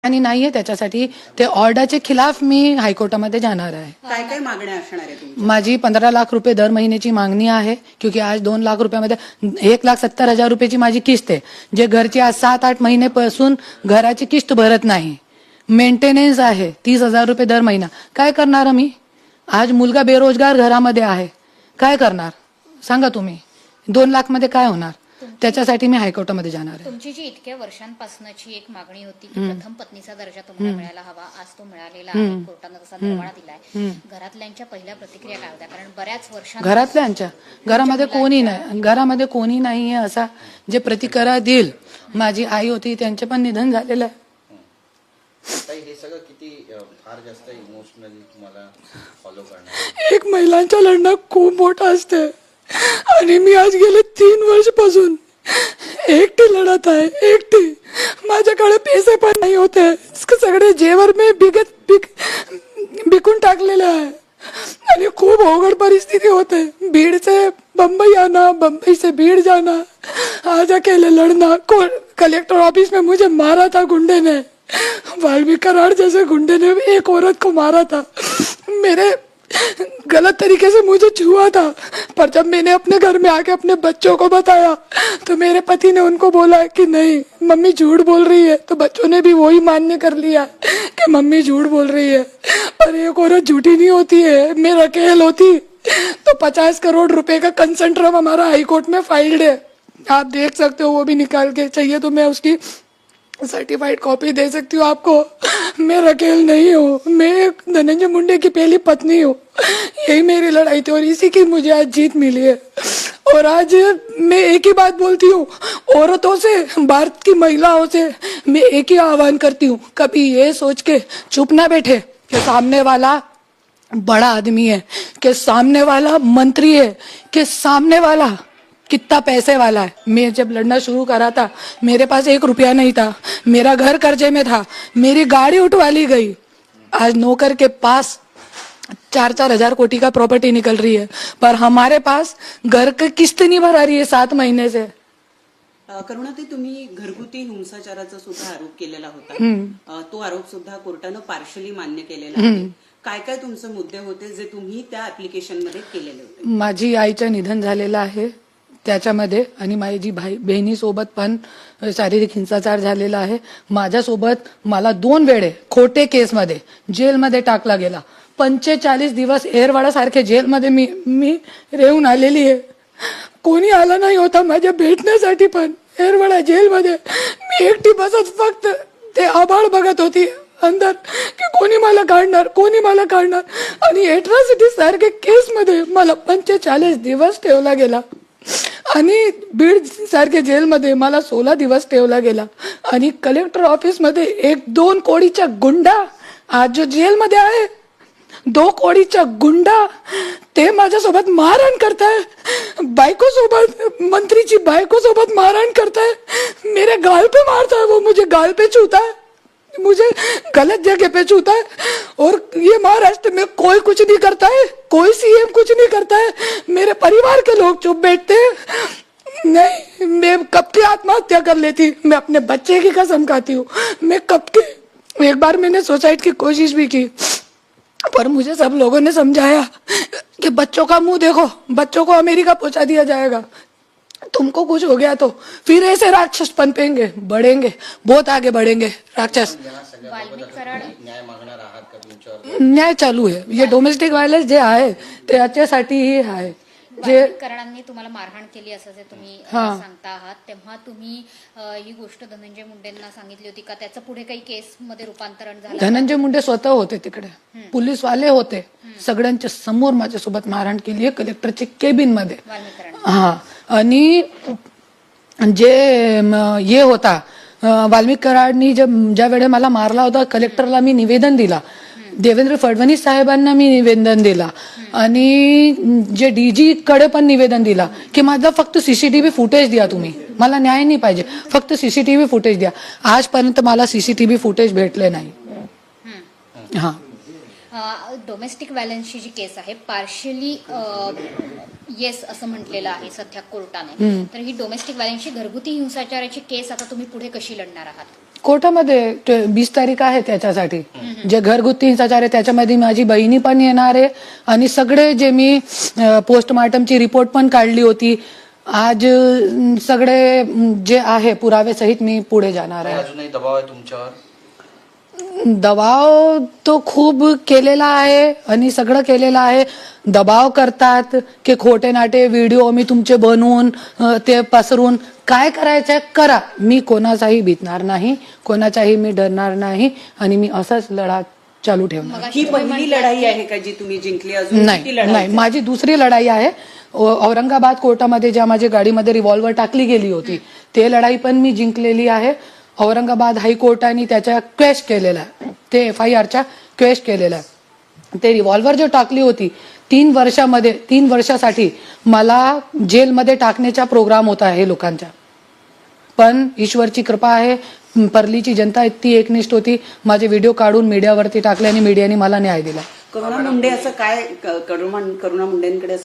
आणि नाहीये त्याच्यासाठी ते ऑर्डरचे खिलाफ मी हायकोर्टामध्ये जाणार आहे. काय काय मागण्या असणार आहे तुमच्या? माझी 15 लाख रुपये दर महिन्याची मागणी आहे, क्योंकि आज 2 लाख रुपयामध्ये 1,70,000 रुपयाची माझी किस्त आहे. जे घरची आज 7-8 महिन्यापासून घराची किस्त भरत नाही. मेंटेनन्स आहे 30,000 रुपये दर महिना. काय करणार मी? आज मुलगा बेरोजगार घरामध्ये आहे, काय करणार सांगा तुम्ही? 2 लाख मध्ये काय होणार? त्याच्यासाठी मी हायकोर्टामध्ये जाणार आहे. तुमची जी इतक्या वर्षांपासूनची एक मागणी होती की प्रथम पत्नीचा दर्जा तुम्हाला मिळायला हवा, आज तो मिळालेला आहे. कोर्टानं तसा निर्वाळा दिलाय. घरातल्यांच्या पहिल्या प्रतिक्रिया काय होत्या? कारण बऱ्याच घरातल्यांच्या घरामध्ये कोणी नाही, घरामध्ये कोणी नाही आहे असा जे प्रतिक्रिया देईल. माझी आई होती, त्यांचे पण निधन झालेलं आहे. हे सगळं किती फार जास्त इमोशनली तुम्हाला फॉलो करणार? एक महिलांचं लढणं खूप मोठं असते आणि मी आज गेले 3 वर्षापासून एकटी लढत आहे, एकटी. माझ्याकडे पैसे पण नाही होते, सगळे जेवर मी बिकून टाकलेले आहे आणि खूप अवघड परिस्थिती होते. भीड़ से बम्बई आना, बम्बई से भीड़ जाना, आज अकेले लड़ना. कलेक्टर ऑफिस में मुझे मारा था गुंडे ने, वाल्मीकि कराड़ जैसे गुंडे ने एक औरत को मारा था. मेरे गलत तरीके से मुझे छुआ था, पर जब मैंने अपने घर में आके अपने बच्चों को बताया तो मेरे पति ने उनको बोला कि नहीं मम्मी झूठ बोल रही है. तो बच्चों ने भी वही मान्य कर लिया कि मम्मी झूठ बोल रही है. पर एक औरत झूठी नहीं होती है. मैं रकेल होती तो 50 करोड़ रुपए का कंसेंट्रम हमारा हाईकोर्ट में फाइल्ड है, आप देख सकते हो. वो भी निकाल के चाहिए तो मैं उसकी सर्टिफाइड कॉपी दे सकती हूँ आपको. मैं रकेल नहीं हूँ, मैं धनंजय मुंडे की पहली पत्नी हूँ. यही मेरी लड़ाई थी और इसी की मुझे आज जीत मिली है. और आज मैं एक ही बात बोलती हूँ औरतों से, भारत की महिलाओं से मैं एक ही आह्वान करती हूँ, कभी ये सोच के चुप ना बैठे कि सामने वाला बड़ा आदमी है, कि सामने वाला मंत्री है, कि सामने वाला कितना पैसे वाला है. मैं जब लड़ना शुरू करा था मेरे पास 1 रुपया नहीं था, मेरा घर कर्जे में था, मेरी गाड़ी उठवा ली गई. आज नौकर के पास 4-4 हजार कोटी का प्रॉपर्टी निकल रही है, पर हमारे पास घर की किस्त नहीं भरा रही है 7 महीने से. करुणाताई, तुम्ही घरगुती हिंसाचाराचा सुद्धा आरोप केलेला होता. तो आरोप सुद्धा कोर्टानं पार्शली मान्य केलेला आहे. काय काय तुमचे मुद्दे होते जे तुम्ही त्या ऍप्लिकेशन मध्ये केलेले होते? माझी आईचं निधन झालेलं आहे त्याच्यामध्ये, आणि माझी बहिणीसोबत पण शारीरिक हिंसाचार झालेला आहे. माझ्यासोबत मला 2 वेळे खोटे केसमध्ये जेलमध्ये टाकला गेला. 45 दिवस एरवाडा सारखे जेलमध्ये मी रेहून आलेली आहे. कोणी आला नाही होता माझ्या भेटण्यासाठी, पण एरवाडा जेलमध्ये मी एकटी बसत फक्त ते आभाळ बघत होती अंदर की कोणी मला काढणार, कोणी मला काढणार. आणि एट्रॉसिटी सारखे केसमध्ये मला 45 दिवस ठेवला गेला आणि बीड सारखे जेलमध्ये मला 16 दिवस ठेवला गेला. आणि कलेक्टर ऑफिसमध्ये 1-2 कोटीचा गुंडा आज जो जेलमध्ये आहे, 2 कोटीचा गुंडा, ते माझ्यासोबत मारहाण करताय. बायको सोबत, मंत्रीची बायको सोबत मारहाण करताय. मेरे गाल पे मारता है, वो मुझे गाल पे छूता है, मुझे गलत जगह पे छूता है. और ये महाराष्ट्र में कोई कुछ नहीं करता है, कोई सीएम कुछ नहीं करता है. मेरे परिवार के लोग चुप बैठते हैं. नहीं, मैं कब की आत्महत्या कर लेती, मैं अपने बच्चे की कसम खाती हूँ. मैं कब के, एक बार मैंने सुसाइड की कोशिश भी की, पर मुझे सब लोगों ने समझाया कि बच्चों का मुंह देखो, बच्चों को अमेरिका पहुंचा दिया जाएगा, तुमको कुछ हो गया तो फिर ऐसे राक्षस पनपेंगे, बढ़ेंगे, बहुत आगे बढ़ेंगे राक्षस. वाल्मिक कराड न्याय मागणार आहात का तुमच्यावर? न्याय चालू आहे. हे डोमेस्टिक व्हायलन्स जे आहे ते याच्यासाठीही आहे. जे वाल्मिक कराडांनी तुम्हाला मारहाण केली असं जे तुम्ही सांगता आहात, तेव्हा तुम्ही ही गोष्ट धनंजय मुंडेंना सांगितली होती का? त्याचं पुढे काही केस मध्ये रूपांतरण झालं? धनंजय मुंडे स्वतः होते तिकडे, पोलीसवाले होते, सगळ्यांच्या समोर माझ्यासोबत मारहाण केली आहे कलेक्टरच्या केबिन मध्ये. वाल्मिक कराड हा, आणि जे हे होता वाल्मिक कराडनी ज्या वेळे मला मारला होता, कलेक्टरला मी निवेदन दिला, देवेंद्र फडणवीस साहेबांना मी निवेदन दिला, आणि जे डीजी कडे पण निवेदन दिला की माझा फक्त सीसीटीव्ही फुटेज द्या, तुम्ही मला न्याय नाही पाहिजे, फक्त सीसीटीव्ही फुटेज द्या. आजपर्यंत मला सीसीटीव्ही फुटेज भेटले नाही. हा, डोमेस्टिक व्हायलन्सची जी केस आहे पार्शली येस असं म्हटलेलं आहे सध्या कोर्टाने. तर ही डोमेस्टिक व्हायलन्सची घरगुती हिंसाचाराची केस आता तुम्ही पुढे कशी लढणार आहात? कोर्टामध्ये 20 तारीख आहे त्याच्यासाठी. जे घरगुती हिंसाचार आहे त्याच्यामध्ये माझी बहिणी पण येणार आहे आणि सगळे जे मी पोस्टमार्टमची रिपोर्ट पण काढली होती. आज सगळे जे आहे पुरावे सहित मी पुढे जाणार आहे. अजूनही दबाव आहे तुमच्यावर? दबाव तो खूप केलेला आहे आणि सगळं केलेलं आहे. दबाव करतात की खोटे नाटे व्हिडिओ मी तुमचे बनवून ते पसरून काय करायचंय करा. मी कोणाचाही भीतणार नाही, कोणाचाही मी डरणार नाही आणि मी असाच लढा चालू ठेवणार. ही पहिली लढाई आहे का जी तुम्ही जिंकली? अजून किती नाही लढाई नाही, माझी दुसरी लढाई आहे. औरंगाबाद कोर्टामध्ये ज्या माझ्या गाडीमध्ये रिव्हॉल्वर टाकली गेली होती ते लढाई पण मी जिंकलेली आहे. औरंगाबाद हायकोर्टाने त्याच्या क्वेश केलेला आहे, ते FIRच्या क्वेश केलेला आहे. ते रिव्हॉल्वर जो टाकली होती 3 वर्षासाठी मला जेलमध्ये टाकण्याचा प्रोग्राम होता हे लोकांचा. पण ईश्वरची कृपा आहे, परलीची जनता इतकी एकनिष्ठ होती. माझे व्हिडिओ काढून मीडियावरती टाकले आणि मीडियाने मला न्याय दिला. करुणा मुंडे असं काय करुणा मुंडेंकडे